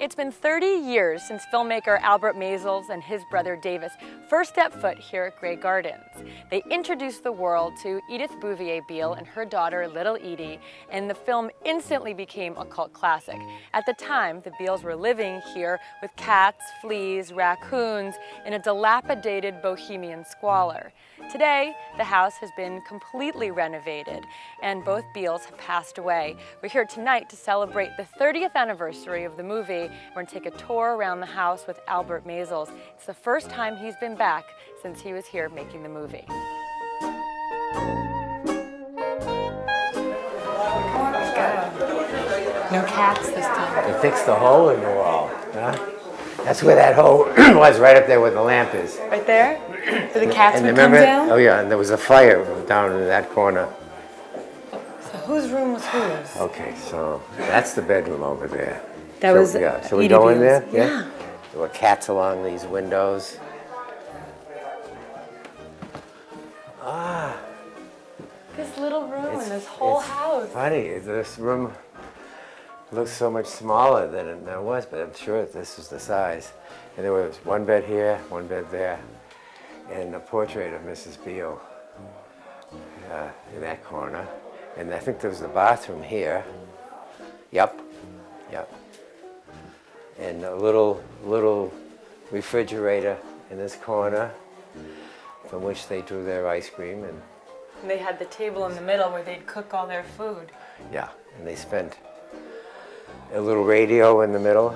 It's been 30 years since filmmaker Albert Maysles and his brother Davis first stepped foot here at Grey Gardens. They introduced the world to Edith Bouvier-Beale and her daughter Little Edie, and the film instantly became a cult classic. At the time, the Beales were living here with cats, fleas, raccoons, in a dilapidated bohemian squalor. Today, the house has been completely renovated, and both Beales have passed away. We're here tonight to celebrate the 30th anniversary of the movie. We're going to take a tour around the house with Albert Maysles. It's the first time he's been back since he was here making the movie. No cats this time. They fixed the hole in the wall. Huh? That's where that hole was, right up there where the lamp is. Right there? So the cats would come remember, down? Oh yeah, and there was a fire down in that corner. So whose room was whose? Okay, so that's the bedroom over there. That was yeah. Shall we Edie go in Beale's. there? Yeah. There were cats along these windows. This little room in this whole house. Funny, this room looks so much smaller than it was, but I'm sure this is the size. And there was one bed here, one bed there, and a portrait of Mrs. Beale in that corner. And I think there was a bathroom here. Yep. And a little refrigerator in this corner from which they drew their ice cream. And they had the table in the middle where they'd cook all their food. yeah, and they spent a little radio in the middle.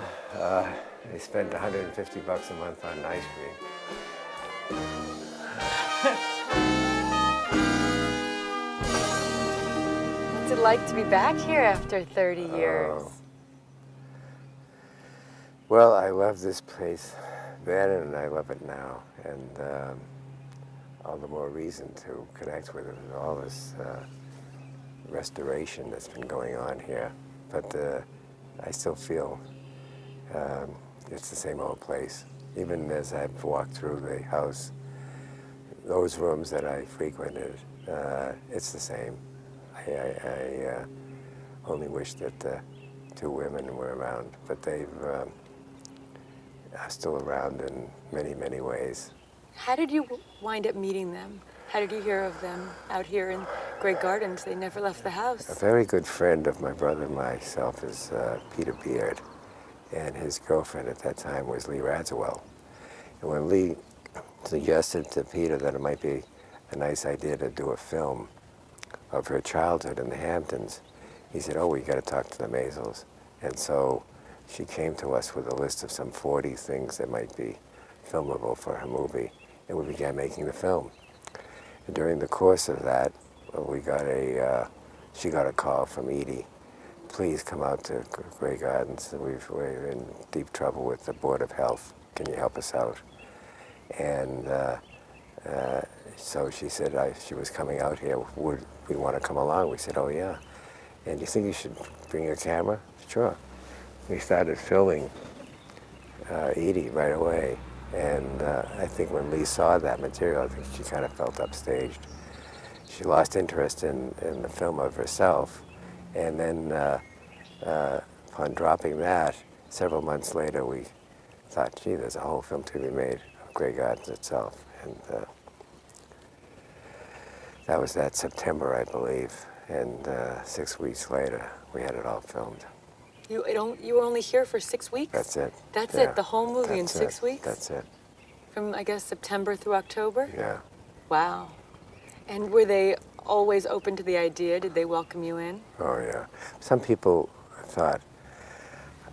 They spent $150 a month on ice cream. What's it like to be back here after 30 years? Well, I love this place then, and I love it now, and all the more reason to connect with it with all this restoration that's been going on here. But I still feel it's the same old place. Even as I've walked through the house, those rooms that I frequented, it's the same. I only wish that the two women were around, but they've are still around in many, many ways. How did you wind up meeting them? How did you hear of them out here in Grey Gardens? They never left the house. A very good friend of my brother and myself is Peter Beard, and his girlfriend at that time was Lee Radziwill. And when Lee suggested to Peter that it might be a nice idea to do a film of her childhood in the Hamptons, he said, "Oh, we got to talk to the Maysles." And so she came to us with a list of some 40 things that might be filmable for her movie, and we began making the film. And during the course of that, she got a call from Edie. "Please come out to Grey Gardens. We're in deep trouble with the Board of Health. Can you help us out?" And so she said she was coming out here. Would we want to come along? We said, "Oh yeah." "And you think you should bring your camera?" "Sure." We started filming Edie right away. And I think when Lee saw that material, I think she kind of felt upstaged. She lost interest in the film of herself. And then upon dropping that, several months later, we thought, gee, there's a whole film to be made of Grey Gardens itself. And that was that September, I believe. And 6 weeks later, we had it all filmed. You were only here for 6 weeks? That's it. That's yeah. it, the whole movie in 6 weeks? That's it. From, I guess, September through October? Yeah. Wow. And were they always open to the idea? Did they welcome you in? Oh, yeah. Some people thought,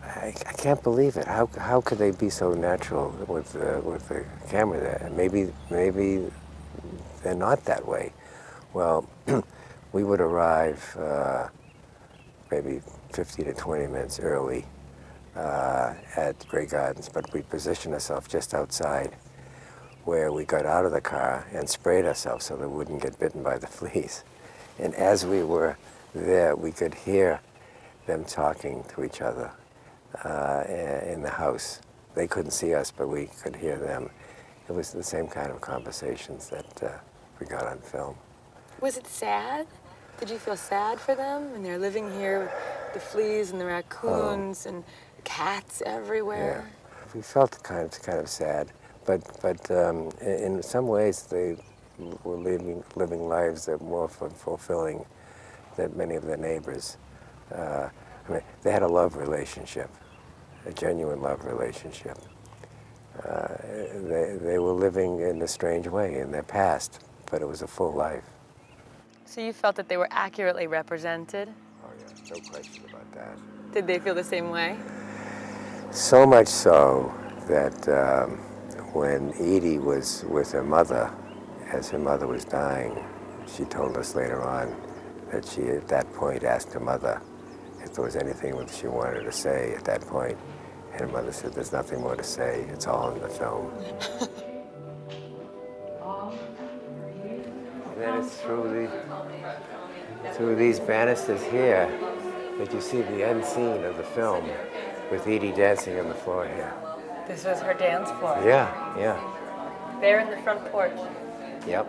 I can't believe it. How could they be so natural with the camera there? Maybe they're not that way. Well, we would arrive maybe 50 to 20 minutes early at Grey Gardens, but we positioned ourselves just outside where we got out of the car and sprayed ourselves so that we wouldn't get bitten by the fleas. And as we were there, we could hear them talking to each other in the house. They couldn't see us, but we could hear them. It was the same kind of conversations that we got on film. Was it sad? Did you feel sad for them? And they're living here with the fleas and the raccoons and cats everywhere. Yeah. We felt kind of sad, but in some ways they were living lives that were more fulfilling than many of their neighbors. I mean, they had a love relationship, a genuine love relationship. They were living in a strange way in their past, but it was a full life. So you felt that they were accurately represented? Oh yeah, no question about that. Did they feel the same way? So much so that when Edie was with her mother, as her mother was dying, she told us later on that she at that point asked her mother if there was anything that she wanted to say at that point. And her mother said, "There's nothing more to say. It's all in the film." And then it's through these banisters here that you see the end scene of the film with Edie dancing on the floor here. This was her dance floor. Yeah, yeah. There in the front porch. Yep.